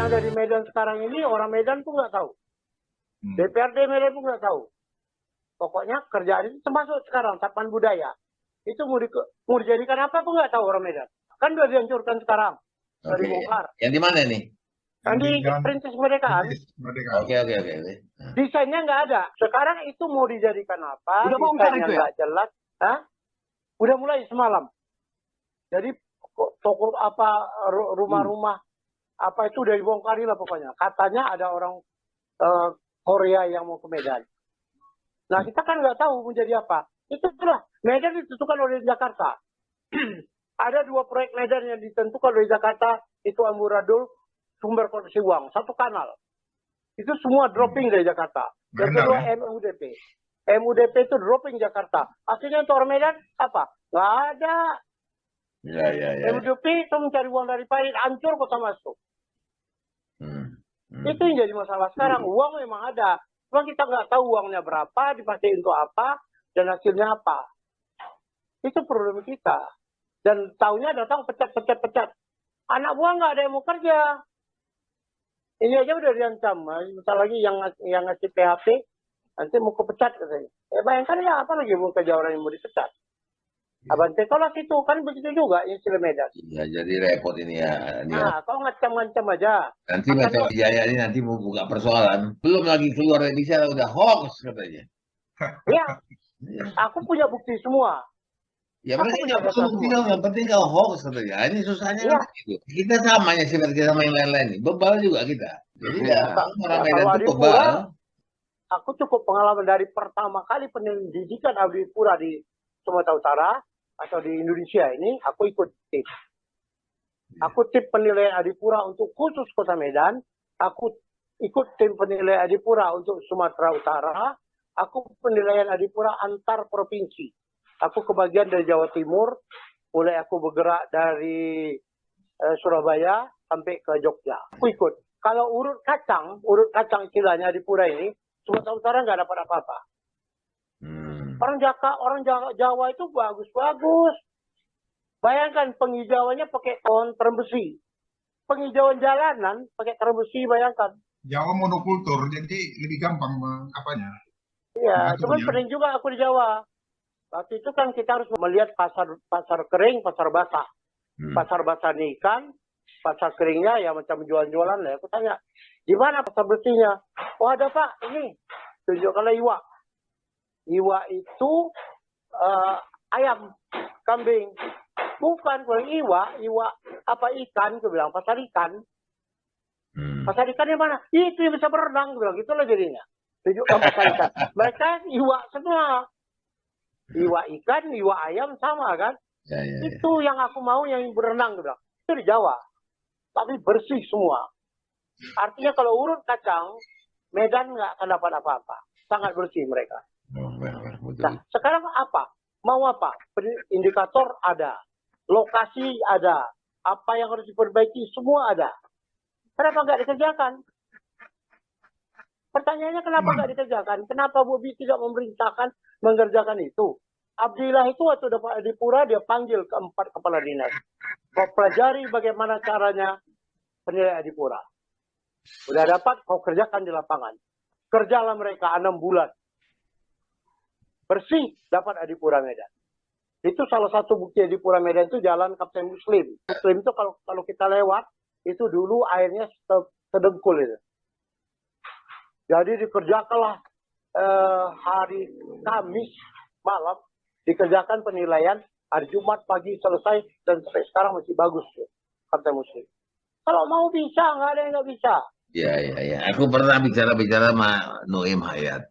yang ada di Medan sekarang ini orang Medan pun nggak tahu. DPRD Medan pun nggak tahu. Pokoknya kerjaan itu termasuk sekarang Taman Budaya. Itu mau dijadikan apa pun nggak tahu orang Medan. Kan udah dihancurkan sekarang. Udah dibongkar. Yang di mana nih? Yang di Perintis Kemerdekaan. Oke. Desainnya nggak ada. Sekarang itu mau dijadikan apa? Udah bongkar Desainnya itu ya? nggak jelas. Hah? Udah mulai semalam. Jadi toko apa rumah-rumah apa itu udah dibongkari lah pokoknya. Katanya ada orang Korea yang mau ke Medan. Nah kita kan nggak tahu menjadi apa. Itulah Medan ditentukan oleh Jakarta. Ada 2 proyek Medan yang ditentukan oleh Jakarta, itu Amburadul, Sumber Koneksi Uang, 1 kanal. Itu semua dropping dari Jakarta. Yang kedua MUDP. MUDP itu dropping Jakarta. Akhirnya untuk orang Medan apa? Nggak ada. Ya. MUDP itu mencari uang dari pahit, hancur kota masuk. Itu yang jadi masalah sekarang. Uang memang ada. Cuma kita nggak tahu uangnya berapa, dipakai untuk apa, dan hasilnya apa. Itu problem kita. Dan tahunya datang pecat. Anak buah nggak ada yang mau kerja. Ini aja udah diancam. Misal lagi yang ngasih PHP, nanti mau kepecat katanya. Bayangkan ya, apa lagi mau kerja orang yang mau dipecat. Abang Tekolas itu kan begitu juga istilah Medan. Ya, jadi repot ini ya. Nah, kau ngancam-ngancam aja. Nanti Metro Jaya ini nanti mau buka persoalan. Belum lagi keluar dari sana udah hoax katanya. Ya, aku punya bukti semua. Ya mereka nggak perlu bukti, yang penting kalau hoax katanya. Ini susahnya kan gitu. Kita sama ya seperti sama yang lain-lain nih. Bebal juga kita. Jadi ya orang Medan itu bebal. Aku cukup pengalaman dari pertama kali pendidikan Adipura di Sumatera Utara atau di Indonesia ini, aku ikut tim. Aku tim penilaian Adipura untuk khusus Kota Medan. Aku ikut tim penilaian Adipura untuk Sumatera Utara. Aku penilaian Adipura antar provinsi. Aku kebagian dari Jawa Timur. Mulai aku bergerak dari Surabaya sampai ke Jogja. Aku ikut. Kalau urut kacang istilahnya Adipura ini, Sumatera Utara nggak dapat apa-apa. Orang Jawa itu bagus-bagus. Bayangkan penghijauannya pakai pohon terem besi. Penghijauan jalanan pakai terem besi, bayangkan. Jawa monokultur, jadi lebih gampang apanya. Iya, cuman pening juga aku di Jawa. Waktu itu kan kita harus melihat pasar kering, pasar basah. Pasar basah ini ikan, pasar keringnya ya macam jualan-jualan lah. Aku tanya, di mana pasar bersihnya? Oh ada Pak, ini. Tunjukkanlah iwa. Iwa itu ayam, kambing. Bukan kalau iwa apa ikan? Aku bilang pasar ikan. Pasar ikan yang mana? Itu yang bisa berenang. Aku bilang itulah jadinya. Tunjukkan pasar ikan. Mereka iwa semua. Iwa ikan, iwa ayam sama kan? Ya. Itu yang aku mau yang berenang. Aku bilang. Itu di Jawa. Tapi bersih semua. Artinya kalau urut kacang, Medan nggak akan dapat apa-apa. Sangat bersih mereka. Nah, sekarang apa? Mau apa? Indikator ada. Lokasi ada. Apa yang harus diperbaiki semua ada. Kenapa nggak dikerjakan? Pertanyaannya kenapa nggak dikerjakan? Kenapa Bobi tidak memerintahkan mengerjakan itu? Abdillah itu waktu dapat Adipura, dia panggil keempat kepala dinas. Kau pelajari bagaimana caranya penilaian Adipura. Udah dapat, kau kerjakan di lapangan. Kerjalah mereka 6 bulan. Bersih dapat Adipura Medan. Itu salah satu bukti Adipura Medan itu jalan Kapten Muslim. Muslim itu kalau kita lewat, itu dulu airnya sedengkul itu. Jadi dikerjakanlah hari Kamis malam, dikerjakan penilaian, hari Jumat pagi selesai, dan sampai sekarang masih bagus tuh, Kapten Muslim. Kalau mau bisa, nggak ada yang nggak bisa. Ya. Aku pernah bicara sama Noim Hayat.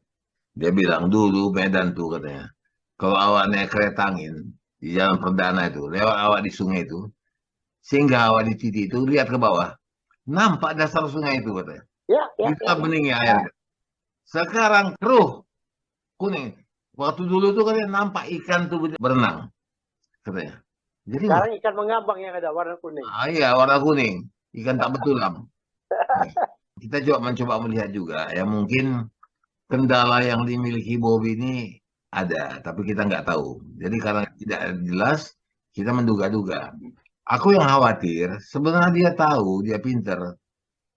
Dia bilang dulu Medan tuh katanya. Kalau awak naik kereta angin di jalan perdana itu, lewat awak di sungai itu, sehingga awak di titik itu lihat ke bawah, nampak dasar sungai itu katanya. Ya. Kita beningnya air. Sekarang keruh, kuning. Waktu dulu tuh katanya nampak ikan tuh berenang, katanya. Jadi sekarang ikan mengambang yang ada warna kuning. Iya, warna kuning. Ikan tak betulan. Kita mencoba melihat juga ya mungkin kendala yang dimiliki Bobi ini ada, tapi kita nggak tahu. Jadi karena tidak jelas, kita menduga-duga. Aku yang khawatir, sebenarnya dia tahu, dia pinter.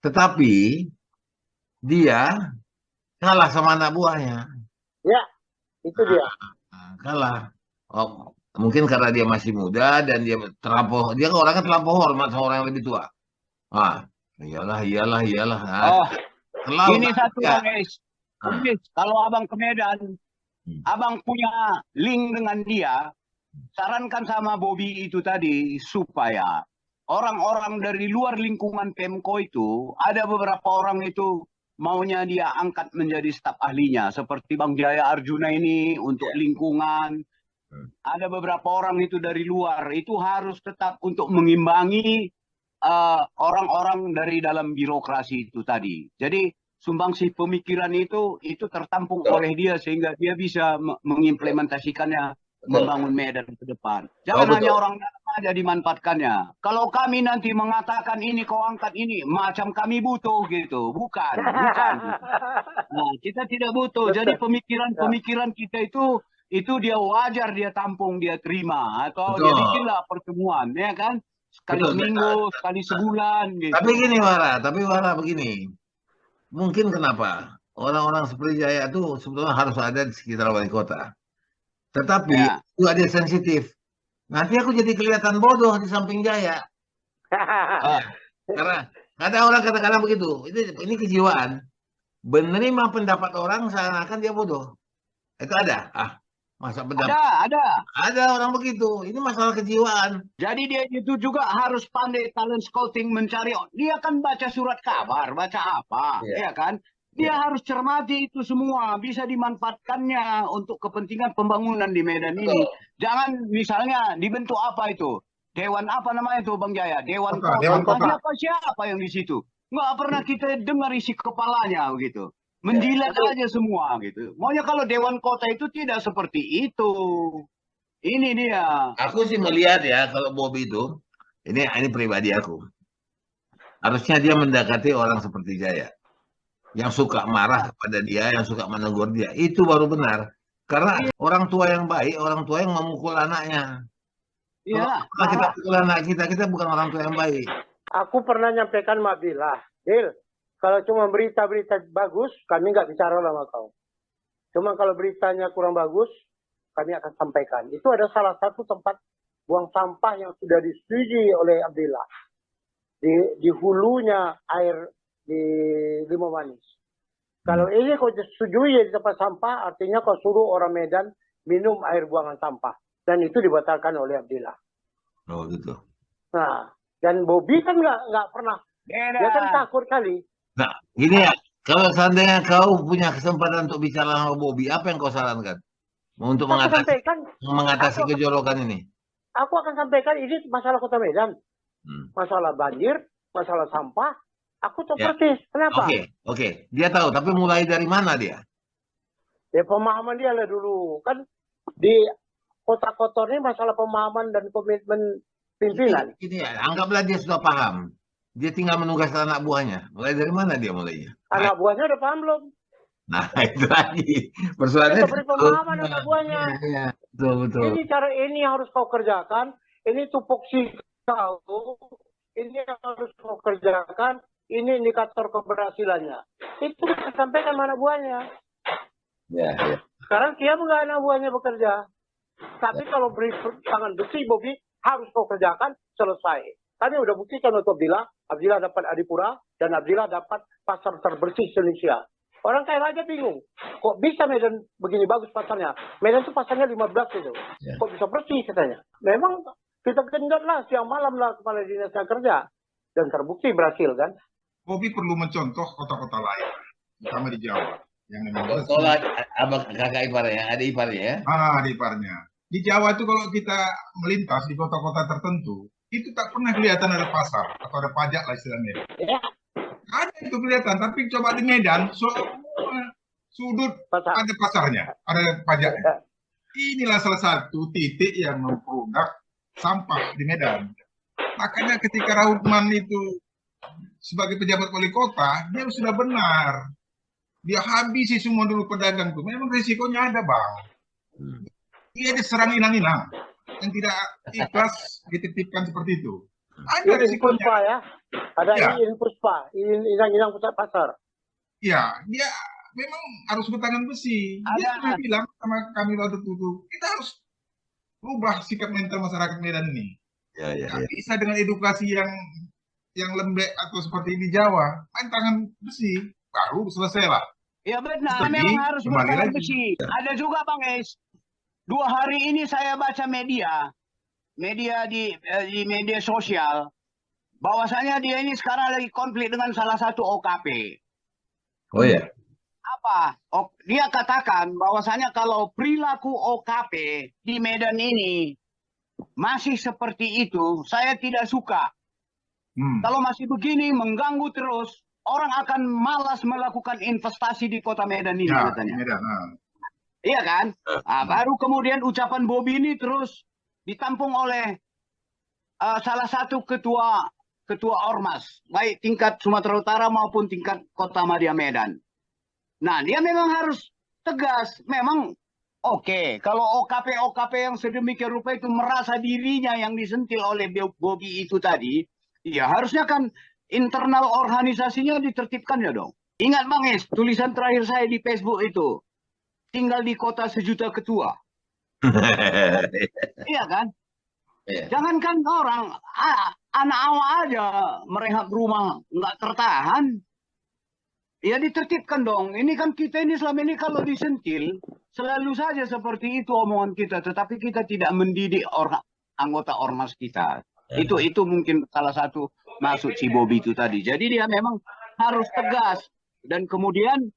Tetapi dia kalah sama anak buahnya. Ya, itu dia. Nah, kalah. Oh, mungkin karena dia masih muda dan dia terlampau, dia kan orangnya terlampau hormat sama orang yang lebih tua. Ah, iyalah, iyalah, iyalah. Nah, Oh, terlalu ini kan satu dia. Bang Is. Ah, Kalau abang ke Medan, hmm. abang punya link dengan dia, sarankan sama Bobby itu tadi supaya orang-orang dari luar lingkungan Pemko itu, ada beberapa orang itu maunya dia angkat menjadi staf ahlinya, seperti Bang Jaya Arjuna ini untuk lingkungan. Ada beberapa orang itu dari luar, itu harus tetap untuk mengimbangi orang-orang dari dalam birokrasi itu tadi. Jadi sumbangsih pemikiran itu tertampung oleh dia sehingga dia bisa mengimplementasikannya, membangun Medan ke depan. Jangan hanya orang dalam aja dimanfaatkannya. Kalau kami nanti mengatakan ini kau angkat ini, macam kami butuh gitu. Bukan. Nah, kita tidak butuh. Jadi pemikiran kita itu dia wajar, dia tampung, dia terima. Atau dia bikinlah pertemuan, ya kan? Sekali seminggu, sekali sebulan gitu. Tapi Wara begini. Mungkin kenapa orang-orang seperti Jaya itu sebetulnya harus ada di sekitar wali kota. Tetapi juga dia sensitif. Nanti aku jadi kelihatan bodoh di samping Jaya. Karena ada orang kata-kata begitu. Ini kejiwaan. Menerima pendapat orang seakan-akan dia bodoh. Itu ada. Masa pendapat? Ada orang begitu. Ini masalah kejiwaan. Jadi dia itu juga harus pandai talent scouting, mencari. Dia kan baca surat kabar, baca apa, ya kan? Dia harus cermati itu semua, bisa dimanfaatkannya untuk kepentingan pembangunan di Medan ini. Jangan misalnya dibentuk apa itu? Dewan apa namanya itu Bang Jaya? Dewan Kota. Siapa yang di situ? Nggak pernah kita dengar isi kepalanya begitu. Menjilat aja semua gitu. Maunya kalau Dewan Kota itu tidak seperti itu. Ini dia. Aku sih melihat ya kalau Bobby itu, ini pribadi aku. Harusnya dia mendekati orang seperti Jaya. Yang suka marah kepada dia, yang suka menegur dia. Itu baru benar. Karena orang tua yang baik, orang tua yang memukul anaknya. Kalau kita pukul anak kita bukan orang tua yang baik. Aku pernah nyampaikan sama Abdillah, Dil, kalau cuma berita-berita bagus, kami nggak bicara sama kau. Cuma kalau beritanya kurang bagus, kami akan sampaikan. Itu ada salah satu tempat buang sampah yang sudah disetujui oleh Abdillah. Di hulunya air di Limau Manis. Kalau ini kau setujui di tempat sampah, artinya kau suruh orang Medan minum air buangan sampah. Dan itu dibatalkan oleh Abdillah. Oh gitu. Nah, dan Bobby kan nggak pernah. Dia kan takut kali. Nah, gini ya. Kalau seandainya kau punya kesempatan untuk bicara sama Bobby, apa yang kau sarankan? Untuk mengatasi kejorokan ini? Aku akan sampaikan ini masalah Kota Medan. Masalah banjir, masalah sampah. Aku tahu persis. Kenapa? Oke. Dia tahu, tapi mulai dari mana dia? Ya pemahaman dia lah dulu. Kan di kota-kota ini masalah pemahaman dan komitmen pimpinan. Ini ya, anggaplah dia sudah paham. Dia tinggal menugaskan anak buahnya. Mulai dari mana dia mulainya? Anak buahnya udah paham belum? Nah, itu lagi. Persoalannya itu pemahaman anak buahnya. Ya, betul. Ini cara ini harus kau kerjakan. Ini tupoksi kau. Ini harus kau kerjakan. Ini indikator keberhasilannya. Itu bisa sampaikan anak buahnya. Ya. Sekarang dia enggak anak buahnya bekerja. Tapi kalau beri tangan besi, Bobby, harus kau kerjakan, selesai. Kami udah buktikan untuk Abdillah dapat Adipura, dan Abdillah dapat pasar terbersih Indonesia. Orang kaya aja bingung. Kok bisa Medan begini bagus pasarnya? Medan itu pasarnya 15 itu. Kok bisa bersih katanya? Memang kita genjot lah, siang malam lah kepala dinasnya kerja. Dan terbukti berhasil kan? Bobby perlu mencontoh kota-kota lain, terutama di Jawa. Yang memang abang kakak iparnya, ada iparnya ya? Ada iparnya. Di Jawa itu kalau kita melintas di kota-kota tertentu, itu tak pernah kelihatan ada pasar atau ada pajak lah istilahnya. Ya. Ada itu kelihatan, tapi coba di Medan, sudut ada pasarnya, ada pajaknya. Inilah salah satu titik yang memproduk sampah di Medan. Makanya ketika Rahutman itu sebagai pejabat wali kota, dia sudah benar. Dia habisi semua dulu pedagang itu. Memang risikonya ada, Bang. Dia diserang inang-inang yang tidak ikhlas dititipkan seperti itu. Ada Iin Puspa risikonya. ya. Ada Ya. Iin Puspa, Inang Pusat Pasar. Ya, dia memang harus bertangan besi. Dia Ada. pernah bilang sama kami waktu itu, kita harus rubah sikap mental masyarakat Medan ini. Ya, ya, ya. Bisa dengan edukasi yang lembek atau seperti di Jawa, main tangan besi, baru selesai lah. Ya benar, Tapi, memang harus kembali bertangan lagi. besi. Ada juga Bang Es, 2 hari ini saya baca media di media sosial, bahwasanya dia ini sekarang lagi konflik dengan salah satu OKP. Oh ya. Apa? Dia katakan bahwasanya kalau perilaku OKP di Medan ini masih seperti itu, saya tidak suka. Kalau masih begini mengganggu terus, orang akan malas melakukan investasi di kota Medan ini Ya, katanya. Medan. Iya kan? Nah, baru kemudian ucapan Bobi ini terus ditampung oleh salah satu ketua Ormas, baik tingkat Sumatera Utara maupun tingkat Kota Madya Medan. Nah, dia memang harus tegas. Memang oke, kalau OKP yang sedemikian rupa itu merasa dirinya yang disentil oleh Bobi itu tadi, ya harusnya kan internal organisasinya ditertibkan ya dong. Ingat Bang Es, tulisan terakhir saya di Facebook itu, tinggal di kota sejuta ketua. Iya kan? Iya. Jangankan orang, anak awak aja merehab rumah nggak tertahan. Ya ditertibkan dong. Ini kan kita ini selama ini kalau disentil, selalu saja seperti itu omongan kita. Tetapi kita tidak mendidik anggota ormas kita. Itu mungkin salah satu maksud si Bobi itu tadi. Jadi dia memang harus tegas. Dan kemudian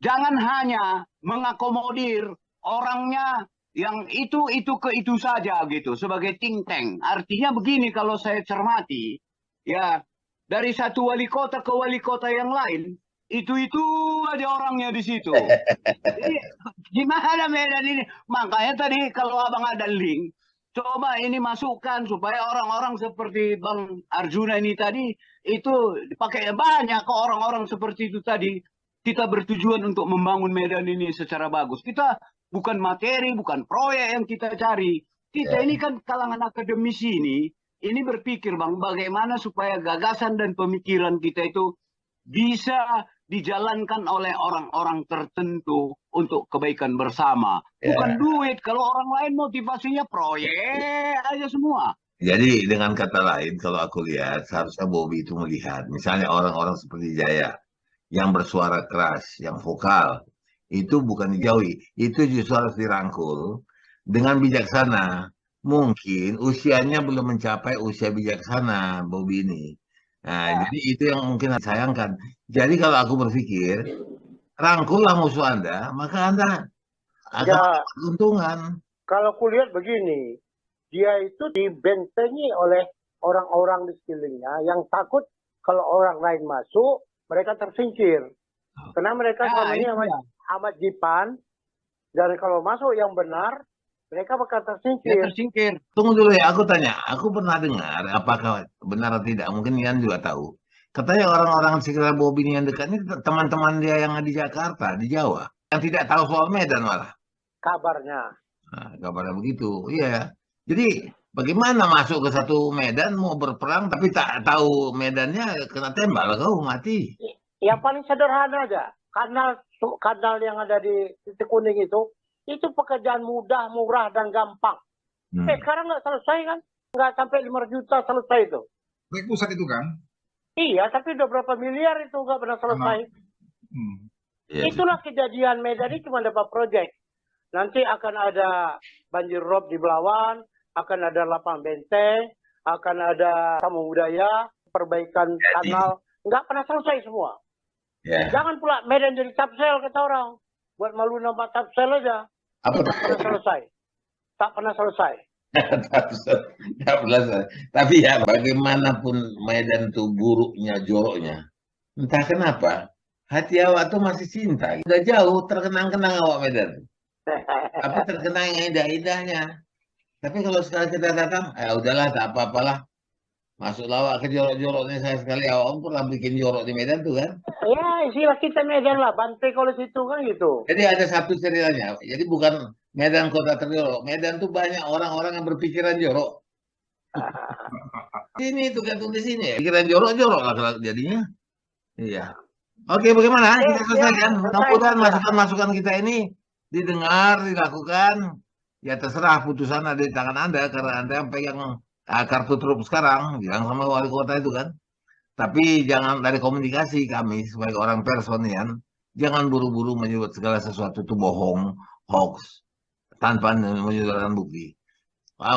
jangan hanya mengakomodir orangnya yang itu ke itu saja gitu sebagai think tank. Artinya begini kalau saya cermati, ya dari satu wali kota ke wali kota yang lain itu aja orangnya di situ. Jadi gimana Medan ini? Makanya tadi kalau abang ada link, coba ini masukkan supaya orang-orang seperti Bang Arjuna ini tadi itu dipakai banyak ke orang-orang seperti itu tadi. Kita bertujuan untuk membangun Medan ini secara bagus. Kita bukan materi, bukan proyek yang kita cari. Kita ini kan kalangan akademisi ini berpikir Bang, bagaimana supaya gagasan dan pemikiran kita itu bisa dijalankan oleh orang-orang tertentu untuk kebaikan bersama. Bukan duit. Kalau orang lain motivasinya proyek aja semua. Jadi dengan kata lain, kalau aku lihat, seharusnya Bobi itu melihat, misalnya orang-orang seperti Jaya, yang bersuara keras, yang vokal, itu bukan dijauhi, itu justru harus dirangkul dengan bijaksana. Mungkin usianya belum mencapai usia bijaksana Bobi ini. Nah, jadi itu yang mungkin disayangkan. Jadi kalau aku berpikir, rangkullah musuh Anda, maka Anda akan keuntungan. Kalau kulihat begini, dia itu dibentengi oleh orang-orang di sekelilingnya yang takut kalau orang lain masuk, mereka tersingkir. Karena mereka selama ini amat jipan, dan kalau masuk yang benar, mereka bakal tersingkir. Tunggu dulu ya, aku tanya. Aku pernah dengar, apakah benar atau tidak, mungkin Ian juga tahu. Katanya orang-orang sekitar Bobi ini yang dekat ini teman-teman dia yang di Jakarta, di Jawa, yang tidak tahu soal Medan malah. Kabarnya. Nah, kabarnya begitu, iya. Jadi bagaimana masuk ke satu Medan mau berperang tapi tak tahu medannya, kena tembak kau mati. Yang paling sederhana aja, kanal yang ada di titik kuning itu pekerjaan mudah, murah, dan gampang. Sekarang nggak selesai kan? Nggak sampai 5 juta selesai itu. Proyek pusat itu kan? Iya, tapi udah berapa miliar itu nggak pernah selesai. Itulah kejadian Medan ini cuma dapat proyek. Nanti akan ada banjir rob di Belawan, akan ada lapangan benteng, akan ada tamu budaya, perbaikan kanal. Nggak pernah selesai semua. Jangan pula Medan jadi Tapsel kata orang. Buat malu nama Tapsel aja. Apa tak pernah selesai. Tak pernah selesai. Tak pernah selesai. Tapi ya bagaimanapun Medan itu buruknya, joroknya. Entah kenapa, hati awak tuh masih cinta. Udah jauh terkenang-kenang awak Medan. Tapi terkenang yang indah-indahnya. Tapi kalau sekali kita datang, udahlah tak apa-apalah. Masuk lawak ke jorok-joroknya saya sekali. Awak pernah bikin jorok di Medan tuh kan? Ya, istilah kita Medan lah. Bantai kalau situ kan gitu. Jadi ada satu ceritanya. Jadi bukan Medan kota terjorok. Medan tuh banyak orang-orang yang berpikiran jorok. Ini tergantung di sini ya. Pikiran jorok-jorok lah kalau jadinya. Iya. Oke, bagaimana? Kita selesaikan. Mudah-mudahan masukan-masukan kita ini didengar, dilakukan. Ya terserah putusan ada di tangan Anda karena Anda yang pegang kartu truf sekarang, bilang sama wali kota itu kan. Tapi jangan dari komunikasi kami sebagai orang personian, jangan buru-buru menyebut segala sesuatu itu bohong, hoax, tanpa menyodorkan bukti.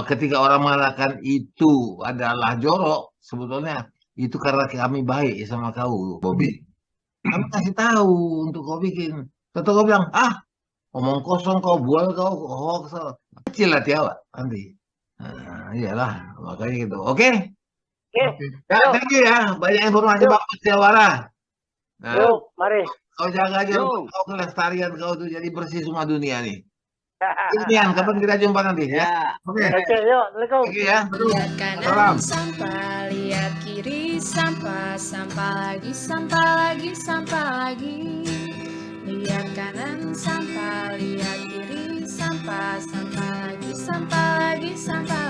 Ketika orang mengatakan itu adalah jorok, sebetulnya itu karena kami baik sama kau, Bobby. Kami kasih tahu untuk kau bikin. Tentu kau bilang, omong kosong kau buat kau hoax. Kecil hati awak nanti. Nah, iyalah, makanya gitu. Oke? Ya, thank you ya. Banyak informasi bagus Jawara. Nah, Yuk, mari. kau jaga aja kau kelestarian kau tuh jadi bersih semua dunia nih. Inian, kapan kita jumpa nanti ya? Oke. Oke, yuk, Assalamualaikum. Oke ya. Lihat kanan Salam. sampah, lihat kiri sampah, sampah lagi, sampah lagi, sampah lagi. Lihat kanan sampah, lihat kiri sampah, sampah lagi, sampah lagi, sampah